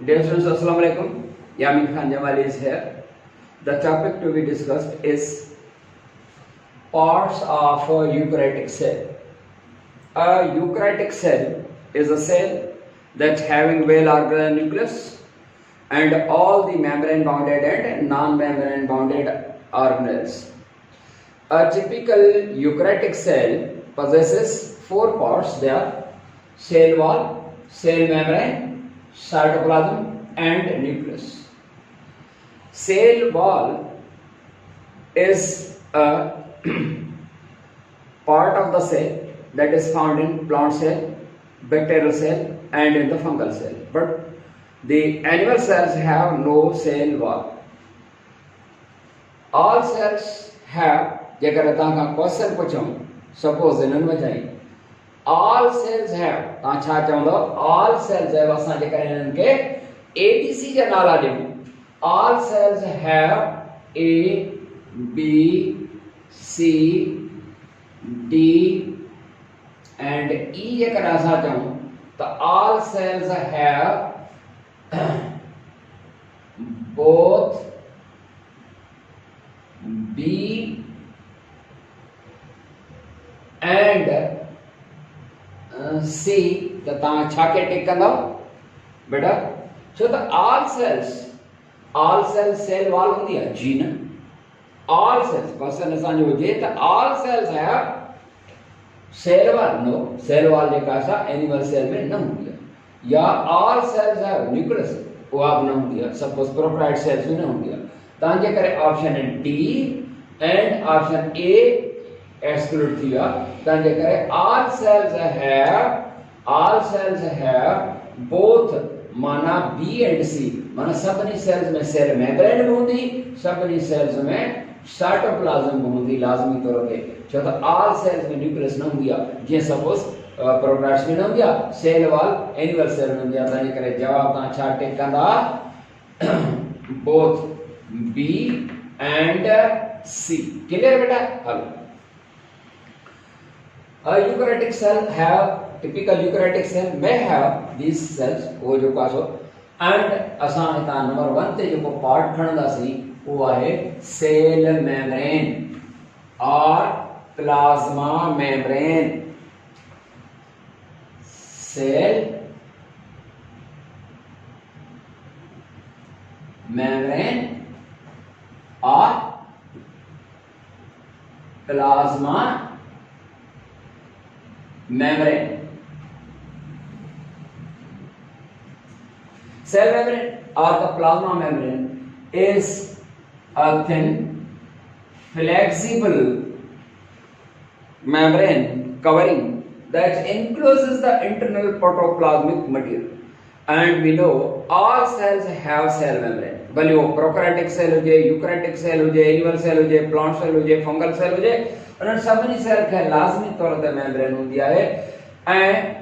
Dear students, Assalamu alaikum. Yamin Khan Jamali is here. The topic to be discussed is parts of a eukaryotic cell. A eukaryotic cell is a cell that having well-organized nucleus and all the membrane-bounded and non-membrane bounded organelles. A typical eukaryotic cell possesses four parts. They are cell wall, cell membrane, cytoplasm and nucleus. Cell wall is a part of the cell that is found in plant cell, bacterial cell and in the fungal cell. But the animal cells have no cell wall. All cells have, जेकर तव्हां question पुछूं suppose इन्हनि में चई all cells have तव्हां छा चवंदो all cells have असां जेकर इन्हनि खे ABC जा नाला ॾियूं all cells have A B C D and E जेकर असां चऊं त all cells have both B and C त तव्हां छा खे टिक कंदव बेटा छो त all cells cell wall हूंदी आहे जी न all cells क्वेश्चन असांजो हुजे त all cells have cell wall no cell wall जेका असां एनिमल सेल में न हूंदी आहे या all cells have nucleus उहा बि न हूंदी आहे सपोज प्रोकैरियोट सेल्स में न हूंदी आहे तव्हांजे करे option D and option A exclude थी विया तंहिंजे करे all cells have both माना B and C माना सभिनी सेल्स में सेल मेम्ब्रेन भी हूंदी सभिनी सेल्स में साइटोप्लाज्म भी हूंदी लाज़मी तौर ते छो त all cells में न्यूक्लियस न हूंदी आहे जीअं सपोज प्रोकैरियोट्स में न हूंदी आहे सेल वॉल एनिमल सेल में हूंदी आहे तंहिंजे करे जवाब तव्हां छा टिक कंदा both B and C clear बेटा hello A eukaryotic cell have typical eukaryotic cell may have these cells वो जो कासो and असां हितां नंबर 1 ते जेको पार्ट खणंदासीं वो आहे सेल मेम्ब्रेन और प्लाज्मा मेम्ब्रेन सेल मेम्ब्रेन और plasma membrane. Cell membrane or the plasma membrane is a thin, flexible membrane covering that encloses the internal protoplasmic material. And we know all cells have cell membrane. भले वो prokaryotic cell हुजे, eukaryotic cell हुजे, animal cell हुजे, plant cell हुजे, fungal cell हुजे उन सभिनी cell खे लाज़मी तौर ते मेम्ब्रेन हूंदी आहे ऐं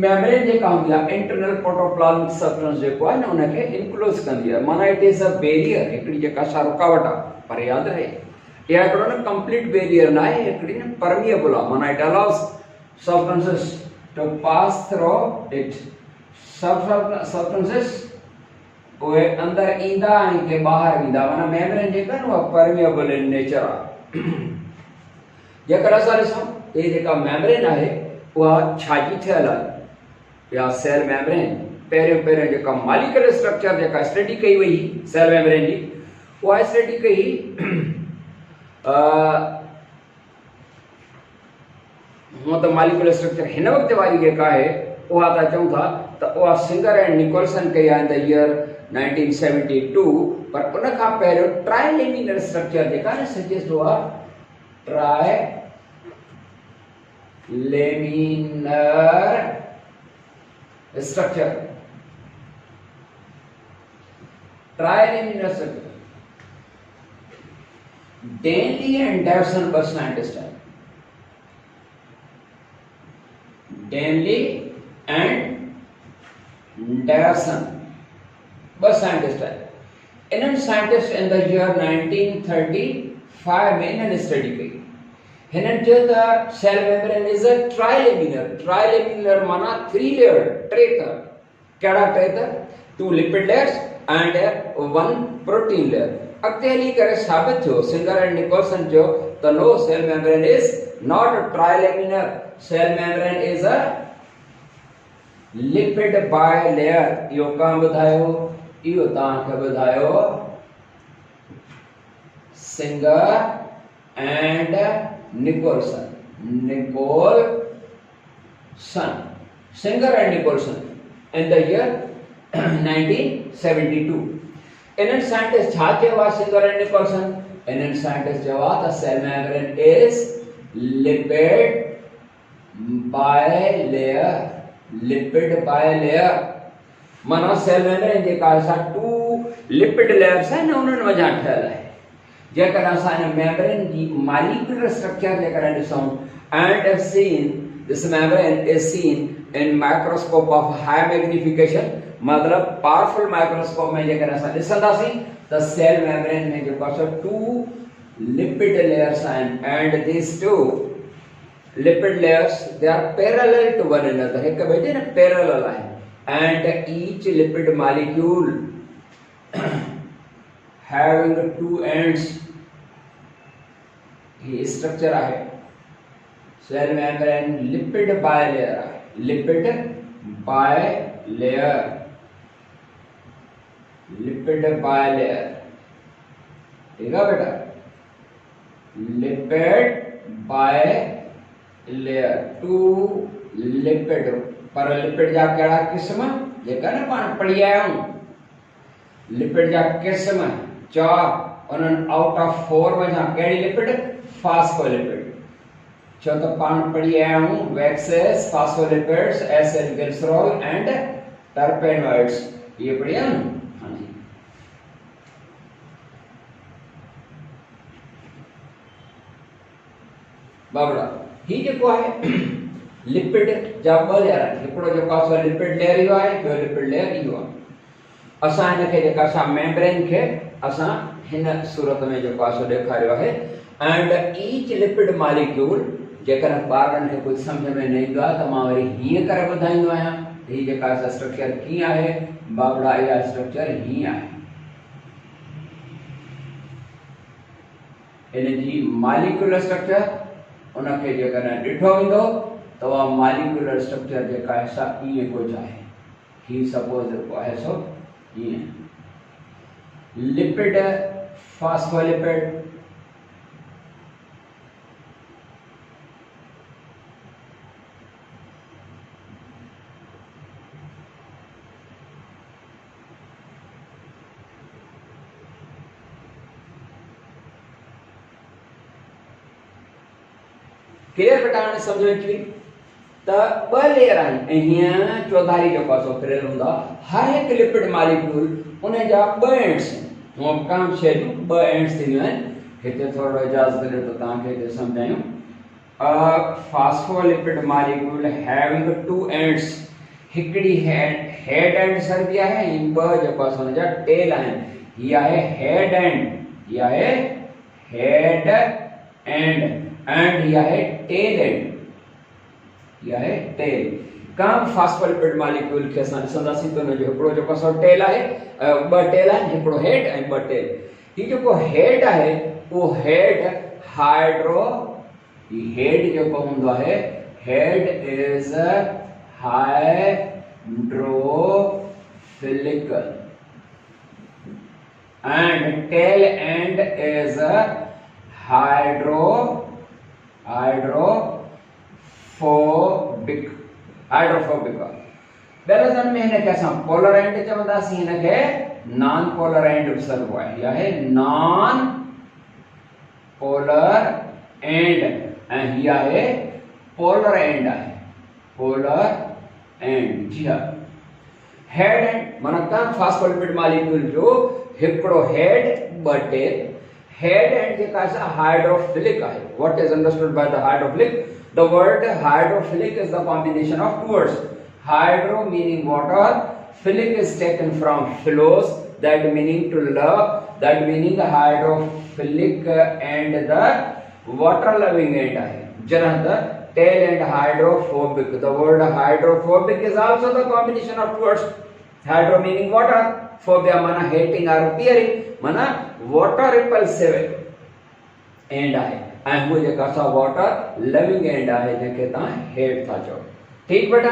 मेम्ब्रेन जेका हूंदी आहे इंटरनल प्रोटोप्लाज्मिक सब्सटेंस जेको आहे न उन खे इनक्लोज कंदी आहे माना इट इज अ बैरियर हिकड़ी जेका सा रुकावट आहे पर याद रहे इहा हिकिड़ो न कंप्लीट बैरियर न आहे हिकड़ी न परमिएबल आहे माना it allows substances to pass through it substances उहे अंदर ईंदा ऐं के ॿाहिरि वेंदा माना मेम्ब्रेन जेका न उहा परमिएबल इन नेचर आहे जेकर असां ॾिसूं हे जेका मेम्ब्रेन आहे उहा छाजी थियल आहे या सेल मेम्ब्रेन पहिरियों जेका मॉलिक्यूलर स्ट्रक्चर जेका स्टडी कई वई सेल मेम्ब्रेन जी उहा स्टडी कई हूअं त मॉलिक्यूलर स्ट्रक्चर हिन वक़्त वारी जेका आहे उहा त चऊं था त उहा सिंगर एंड निकोलसन कई आहे इन द ईयर 1972 पर उन खां पहिरियों ट्राइलेमिनर स्ट्रक्चर जेका न सजेस्ट हुआ laminar structure trilaminar structure Denley and Davison were scientists Denley and Davison were scientists इन्हनि साइंटिस्ट in the year 1935 में इन्हनि स्टडी कई हिननि चयो त सेल मेम्ब्रेन इज अ ट्राइलेमिनर माना 3 लेयर्ड टे तर कहिड़ा टे तर 2 lipid layers and 1 protein layer. अॻिते हली करे साबित थियो सिंगर एंड निकोलसन जो त no cell membrane is not trilaminar, cell membrane is a lipid bilayer. इहो कां ॿुधायो? इहो तव्हांखे ॿुधायो Singer and Nicholson. Singer and Nicholson in the year 1972. Indian scientist छा चयो Singer and Nicholson? Indian scientist चयो the cell membrane is lipid bilayer, lipid bilayer। माना सेल मेम्ब्रेन जेका असां 2 लिपिड लेयर्स आहिनि उन्हनि वञा ठहियल आहे। जेकर असां इन मेम्ब्रेन जी मॉलिक्यूलर स्ट्रक्चर जेकर ॾिसूं and seen this membrane is seen in microscope of high magnification, मतलब पावरफुल माइक्रोस्कोप में जेकर असां ॾिसंदासीं त सेल मेम्ब्रेन में जेको आहे 2 लिपिड लेयर्स आहिनि and these 2 lipid layers they are parallel to one another, हिक ॿिए जे न पैरेलल आहिनि and each lipid molecule having 2 ends। He structure आहे सेल मेम्ब्रेन लिपिड बायलेयर आहे, लिपिड बायलेयर, लिपिड बायलेयर। ठीक है बेटा, लिपिड बायलेयर 2 लिपिड। पर लिपिड जा कहिड़ा क़िस्म जेका न पाण पढ़ी आया आहियूं, लिपिड जा क़िस्म 4 उन्हनि आउट ऑफ 4 वञा कहिड़ी लिपिड? फास्फोलिपिड। छो तो पाण पढ़ी आया हूं waxes, phospholipids, acid glycerol and terpenoids, ये पढ़िया ना? हां जी। बाबड़ा ही जेको आहे लिपिड जा ॿ लेयर आहिनि, हिकिड़ो जेको आहे लिपिड लेयर इहो आहे, ॿियो लिपिड लेयर इहो आहे। असां हिनखे जेका असां मेम्ब्रेन खे असां हिन सूरत में जेको आहे सो ॾेखारियो आहे एंड ईच लिपिड मॉलिक्यूल जेकर ॿारनि खे कुझु सम्झ में न ईंदो आहे त मां वरी हीअं करे ॿुधाईंदो आहियां हीअ जेका स्ट्रक्चर कीअं आहे। बाबड़ा इहा स्ट्रक्चर हीअं आहे, इन जी मॉलिक्यूलर स्ट्रक्चर उनखे जेकर ॾिठो वेंदो त उहा मॉलिक्यूलर स्ट्रक्चर जेका आहे सा ईअं कुझु आहे। ही सपोज जेको आहे सो ईअं लिपिड, फास्फोलिपिड, क्लियर बेटा? हाणे समझ में अची त ॿ लेयर आहिनि ऐं हीअं चौधारी जेको आहे सो फिरियल हूंदा। हर हिकु लिपिड मॉलिक्यूल उन जा 2 एंड्स आहिनि। हूअं काम शइ जूं 2 एंड्स थींदियूं आहिनि। हिते थोरो इजाज़त ॾियो त तव्हांखे हिते सम्झायूं। फास्फोलिपिड मॉलिक्यूल हैविंग 2 एंड्स, हिकिड़ी हेड एंड सरबी आहे ऐं 2 जेको आहे हुन जा टेल आहिनि। हीअ आहे हेड एंड, हीअ आहे हेड एंड एंड हीअ आहे टेल एंड, हीअ आहे टेल। कम फास्फोलिपिड मॉलिक्यूल खे असां ॾिसंदासीं त हुनजो हिकिड़ो जेको आहे टेल आहे, 2 टेल आहिनि, हिकिड़ो हेड ऐं 2 टेल। हीअ जेको हेड आहे उहो हेड हाइड्रो, हेड जेको हूंदो आहे head is hydrophilic and tail end is hydrophobic. बेलजन में हिनखे असां पोलर एंड चवंदासीं, हिनखे नॉन पोलर एंड बि सॾिबो आहे। हीअ आहे नॉन पोलर एंड ऐं हीअ आहे पोलर एंड आहे, पोलर एंड। जी हा, हेड एंड माना कम फास्फोलिपिड मॉलिक्यूल जो हिकिड़ो हेड 2 टेल। हेड एंड जेका आहे हाइड्रोफिलिक आहे। What is understood by the hydrophilic? The word hydrophilic is the combination of 2 words. Hydro meaning water, philic is taken from philos, that meaning to love, that meaning hydrophilic and the water loving end. Just the tail and hydrophobic. The word hydrophobic is also the combination of 2 words. Hydro meaning water, phobia माना hating और fearing माना water repulsive and आहे ऐं हू जेका सा water loving and आहे जंहिंखे तव्हां हेट था चओ। ठीक बेटा,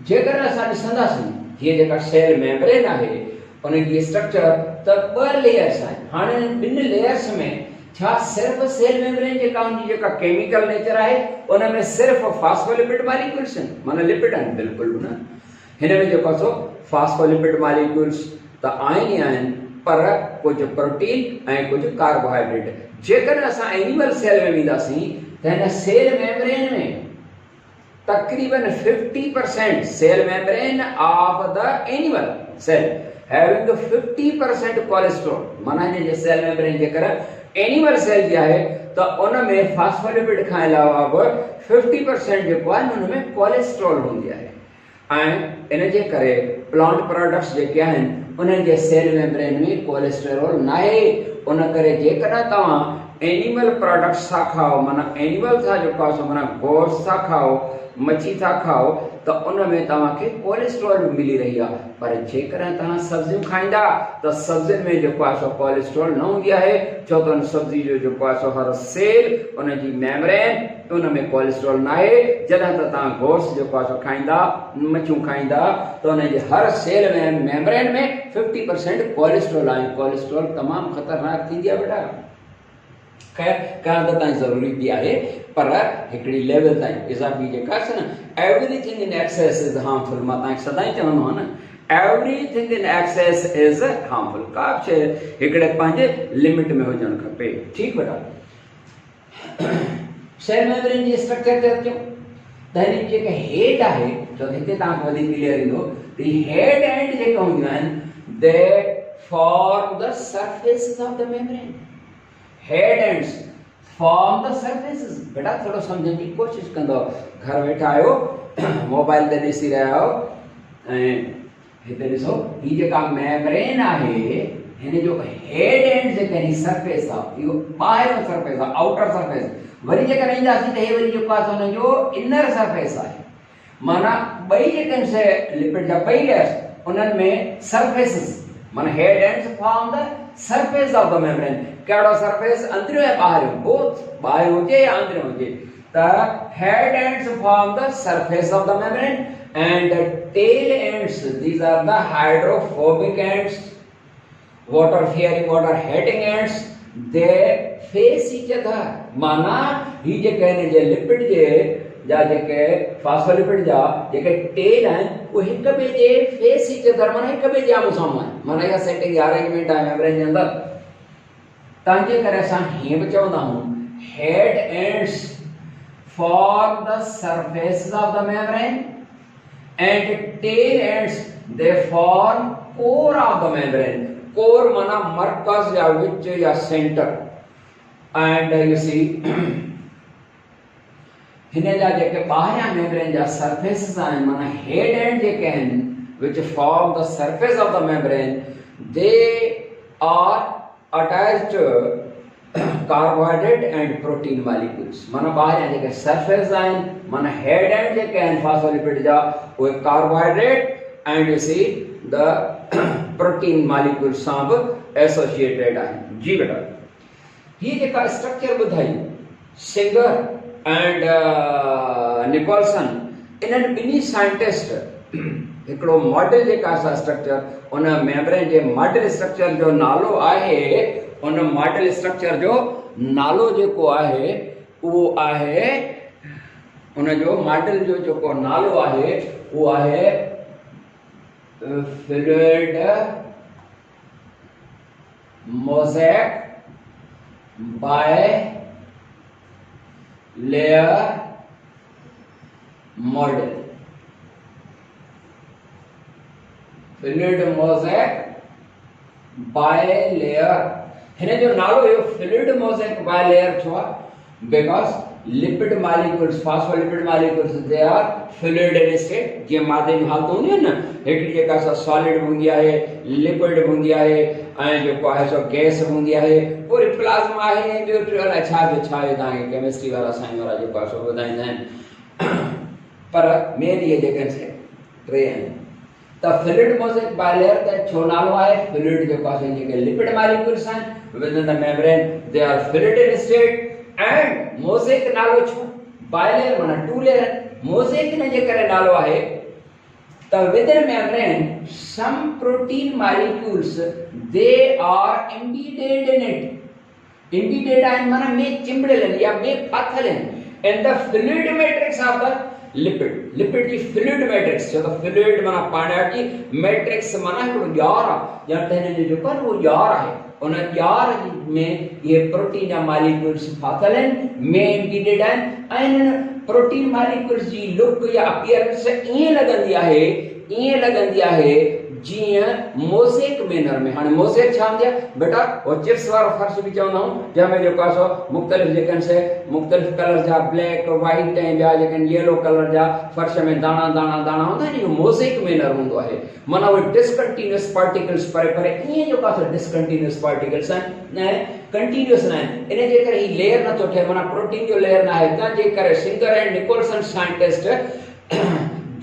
जेकर असां ॾिसंदासीं हीअ जेका सेल मेम्ब्रेन आहे उनजी स्ट्रक्चर त ॿ लेयर्स आहिनि। हाणे ॿिनि लेयर्स में छा सिर्फ़ सेल मेम्ब्रेन जेका उनजी जेका केमिकल नेचर आहे उन में सिर्फ़ फास्फोलिपिड मॉलिक्यूल्स आहिनि, माना लिपिड आहिनि? बिल्कुलु न। हिन में जेको सो फास्फोलिपिड मॉलिक्यूल्स त आहिनि ई आहिनि, पर कुझु प्रोटीन ऐं कुझु कार्बोहाइड्रेट। जेकर असां एनिमल सेल में वेंदासीं त हिन सेल मेम्ब्रेन में तकरीबन 50% cell membrane of the animal cell having 50% cholesterol, माना हिन जे सेल मेम्ब्रेन जेकर एनिमल सेल जी आहे त उन में फास्फोलिपिड खां अलावा बि 50% जेको आहे उन में कोलेस्ट्रॉल हूंदी आहे। ऐं इन जे करे प्लांट प्रोडक्ट्स जेके आहिनि उन्हनि जे सेल मेम्ब्रेन में कोलेस्ट्रॉल न आहे। उन करे जेकॾहिं तव्हां एनिमल प्रोडक्ट्स था खाओ, माना एनिमल था जेको आहे माना गोश्त था खाओ, मच्छी था खाओ, त उन में तव्हांखे कोलेस्ट्रॉल बि मिली रही आहे। पर जेकॾहिं तव्हां सब्जियूं खाईंदा त सब्जियुनि में जेको आहे सो कोलेस्ट्रॉल न हूंदी आहे, छो त उन सब्जी जो जेको आहे सो हर सेल उनजी मेम्ब्रेन उन में कोलेस्ट्रॉल न आहे। जॾहिं त तव्हां गोश्त जेको आहे सो खाईंदा, मच्छियूं खाईंदा, त उन जे हर सेल में मेम्ब्रेन में 50% कोलेस्ट्रॉल आहे। कोलेस्ट्रॉल तमामु ख़तरनाक थींदी आहे बेटा। खैर कयां ताईं ज़रूरी बि आहे, पर हिकिड़ी लेवल ताईं इज़ाफ़ी जेका आहे न, everything in excess is harmful. मां तव्हांखे सदाईं चवंदो आहियां न, everything in excess is harmful. का बि शइ हिकिड़े पंहिंजे लिमिट में हुजणु खपे। ठीकु बेटा, सेल मेम्ब्रेन जी स्ट्रक्चर ते अचूं त हिन जेके हेड आहे, छो त हिते तव्हांखे वधीक क्लियर ईंदो, हेड एंड जेके हूंदियूं आहिनि they form the surfaces of the membrane. Head ends form the surfaces. बेटा थोड़ा समझने की कोशिश कंदो, घर वेठा आयो मोबाइल ते ॾिसी रहिया आहियो ऐं हिते ॾिसो ही जेका मेम्ब्रेन आहे हिन जो हेड एंड जेका ही सरफेस आहे इहो ॿाहिरों सरफेस आहे, आउटर सरफेस। वरी जेकर ईंदासीं त हे वरी जेको आहे हुन जो इनर सरफेस आहे। माना ॿई जेके से लिपिड जा ॿई लेयर्स उन्हनि में सरफेसिस, माना head ends form the surface of the membrane. कहिड़ो सरफेस? अंदरियों ऐं ॿाहिरियों, बोथ ॿाहिरियों हुजे या अंदरियों हुजे। त head ends form the surface of the membrane and the tail ends, these are the hydrophobic ends, water fearing, water hating ends, they face each other। माना ही जेके आहिनि जे lipid जे जा जेके phospholipid जा जेके टेल आहिनि उहे हिक ॿिए जे फेस ईच अदर, माना हिक ॿिए जे आम्हूं साम्हूं आहिनि। माना इहा सेटिंग अरेंजमेंट आहे मेम्ब्रेन जे अंदरि। तंहिंजे करे असां हीअं बि चवंदा आहियूं head ends form the surfaces of the membrane and tail ends they form core of the membrane। core माना मरकज या विच या सेंटर। and you see हिन जा जेके ॿाहिरियां मेम्ब्रेन जा सरफेसिस आहिनि, माना हेड एंड जेके आहिनि which form the surface of the membrane, they are attached to carbohydrate and protein molecules। माना ॿाहिरियां जेके सरफेस आहिनि, माना हेड एंड जेके आहिनि फास्फोलिपिड जा उहे carbohydrate and you see the protein molecule सां बि एसोसिएटेड आहिनि। जी बेटा, हीअ जेका स्ट्रक्चर ॿुधाई सिंगर एंड निकोलसन, इन्हनि ॿिन्ही साइंटिस्ट हिकिड़ो मॉडल जेका सा स्ट्रक्चर उन मेम्ब्रेन जे मॉडल स्ट्रक्चर जो नालो आहे, उन मॉडल स्ट्रक्चर जो नालो जेको आहे उहो आहे, उन जो मॉडल जो जेको नालो आहे उहो आहे fluid mosaic by layer model. Fluid mosaic by layer, हिन जो नालो इहो फ्लूइड मोज़ेक बाय लेयर छो आहे? Because lipid molecules, phospholipid molecules they are fluid in state. जीअं मादे जूं हालतूं हूंदियूं आहिनि न, हिकिड़ी जेका सा सॉलिड हूंदी आहे, लिपिड हूंदी आहे ऐं जेको आहे सो गैस हूंदी आहे, पूरी प्लाज़्मा आहे ऐं ॿियो टियों अलाए छा जो छा आहे, तव्हांखे केमिस्ट्री वारा साईं वारा जेको आहे सो ॿुधाईंदा आहिनि। पर मेन इहे जेके आहिनि टे आहिनि। The fluid mosaic bilayer that छो नालो आहे fluid जेको आहे जेके lipid molecules आहिनि within the membrane they are fluid in state and mosaic नालो छो bilayer माना two layer mosaic ने जे करे नालो आहे the within membrane some protein molecules they are embedded in it embedded आहिनि माना में चिंबड़ियल आहिनि या में फाथल आहिनि and the fluid matrix of the lipid जी फ्लूइड मैट्रिक्स जो फ्लूइड माना पाणी जी मैट्रिक्स माना हिकिड़ो जार आहे या हिन जो जेको वो जार आहे उन जार में ये प्रोटीन या मॉलिक्यूल्स फाथल आहिनि में एम्बेडेड आहिनि ऐं हिन प्रोटीन मॉलिक्यूल्स जी लुक या अपीयरेंस ईअं लॻंदी आहे जीअं मोज़ेक मैनर में हाणे मोज़ेक छा हूंदी आहे बेटा वो चिप्स वारो फर्श बि चवंदा आहियूं जंहिंमें जेको आहे सो मुख़्तलिफ़ जेके से मुख़्तलिफ़ कलर जा ब्लैक वाइट ऐं ॿिया जेके येलो कलर जा फर्श में दाणा हूंदा आहिनि इहो मोज़ेक मैनर हूंदो आहे माना उहे डिसकंटिन्यूअस पार्टिकल्स परे ईअं जेको आहे सो डिसकंटिन्यूअस पार्टिकल्स आहिनि ऐं कंटिन्यूअस न आहिनि इन जे करे ही लेयर नथो ठहे माना प्रोटीन जो लेयर न आहे तंहिंजे करे सिंगर एंड निकोलसन साइंटिस्ट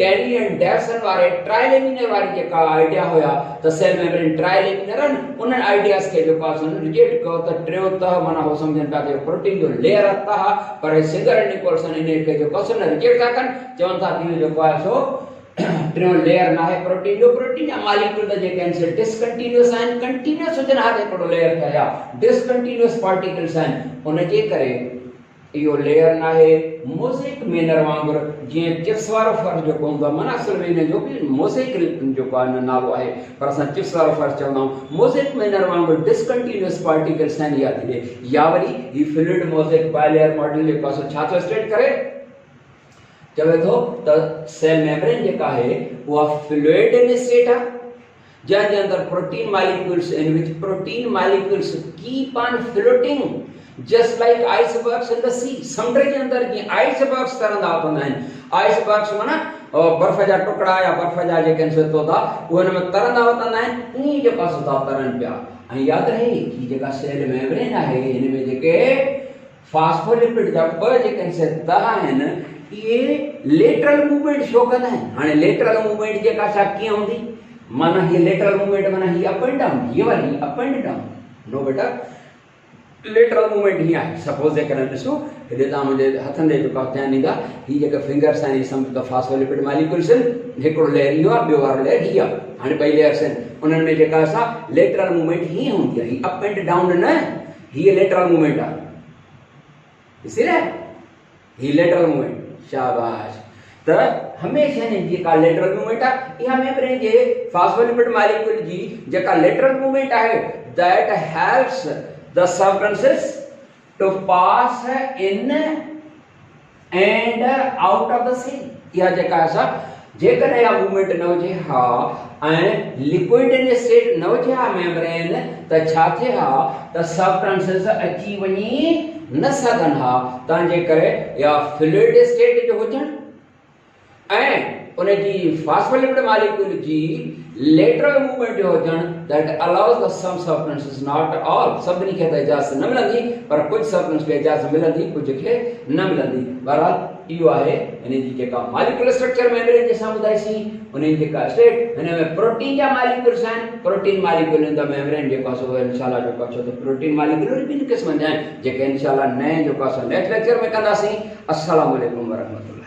डेरी एंड डेवसन वारे ट्राइलेमिनर वारी जेका आइडिया हुया त सेल मेम्ब्रेन ट्राइलेमिनर उन आइडियास के जेको आहे रिजेक्ट कयो त टियों तह माना हो समझनि पिया त प्रोटीन जो लेयर तह पर सिंगर एंड निकोलसन इन के जेको आहे रिजेक्ट था कनि चवनि था कि जेको आहे सो टियों लेयर न आहे प्रोटीन या मॉलिक्यूल जेके आहिनि से डिसकंटिन्यूअस आहिनि कंटिन्यूअस हुजनि हा त हिकिड़ो लेयर ठहिया डिसकंटिन्यूअस पार्टिकल्स आहिनि उन जे करे इहो लेयर न आहे मोज़ेक मैनर वांगुरु जीअं चिप्स वारो फर्श जेको हूंदो आहे माना असल में इन जो बि मोज़ेक जेको आहे नालो आहे पर असां चिप्स वारो फर्श चवंदा आहियूं मोज़ेक मैनर वांगुरु डिसकंटिन्यूअस पार्टिकल्स आहिनि यादि ॾे या worry he fluid mosaic bilayer model जेको आहे छा थो स्टेट करे चवे थो त सेल मेम्ब्रेन जेका आहे उहा फ्लूइड इन स्टेट आहे जंहिंजे अंदरि protein molecules in which protein molecules keep on floating just like icebergs in the sea समुंड जे अंदर जी icebergs तरंदा होंदा आहिनि icebergs माना बर्फ जा टुकड़ा या बर्फ जा जेके से तो था उन में तरंदा होंदा आहिनि ई जे पास था तरन पिया ऐं यादि रहे कि जेका सेल मेम्ब्रेन आहे इन में जेके फास्फोलिपिड जा ॿ जेके से तह आहिनि इहे लेटरल मूवमेंट शो कंदा आहिनि हाणे लेटरल मूवमेंट जेका छा कीअं हूंदी माना ये लेटरल मूवमेंट माना ही अप एंड डाउन ये वाली अप एंड डाउन नो बेटा लेटरल मूवमेंट ही आहे सपोज जेकर ॾिसो हेॾे तव्हां मुंहिंजे हथनि ते जेको ध्यानु ॾींदा ही जेके फिंगर्स आहिनि सम्झो त फास्फोलिपिड मॉलिक्यूल्स आहिनि हिकिड़ो लेयर इहो आहे ॿियो वारो लेयर हीअ आहे हाणे ॿई लेयर्स आहिनि उन्हनि में जेका असां लेटरल मूवमेंट हीअं हूंदी आहे ही अप एंड डाउन न हीअ लेटरल मूवमेंट आहे ॾिसी रहिया ही लेटरल मूवमेंट शाबाश त हमेशह हिन जेका लेटरल मूवमेंट आहे इहा मेम्ब्रेन जे फास्फोलिपिड मॉलिक्यूल जी जेका लेटरल मूवमेंट आहे that helps the substances to pass in and out of the cell या जेका असां जेकर या मूवमेंट न हुजे हा ऐं लिक्विड इन स्टेट न हुजे हा मेम्ब्रेन त छा थिए हा त सबस्टेंसेस अची वञी न सघनि हा तंहिंजे करे या फ्लूइड स्टेट जो हुजनि ऐं उन जी फास्फोलिपिड मॉलिक्यूल जी lateral movement जो हुजण that allows the some substances not all सभिनी खे त इजाज़त न मिलंदी पर कुझु सबस्टेंस खे इजाज़त मिलंदी कुझु खे न मिलंदी बहरहाल इहो आहे इन जी जेका मॉलिक्यूलर स्ट्रक्चर मेम्ब्रेन जे सां ॿुधाईसीं उन जी जेका स्टेट हिन में प्रोटीन जा मॉलिक्यूल्स आहिनि protein molecule in the membrane जेको आहे सो इंशाल्लाह जेको आहे त प्रोटीन मॉलिक्यूल ॿिनि क़िस्मनि जा आहिनि जेके इंशाल्लाह नए जेको आहे सो नेक्स्ट लेक्चर में कंदासीं अस्सलामु अलैकुम वरहमतुल्लाह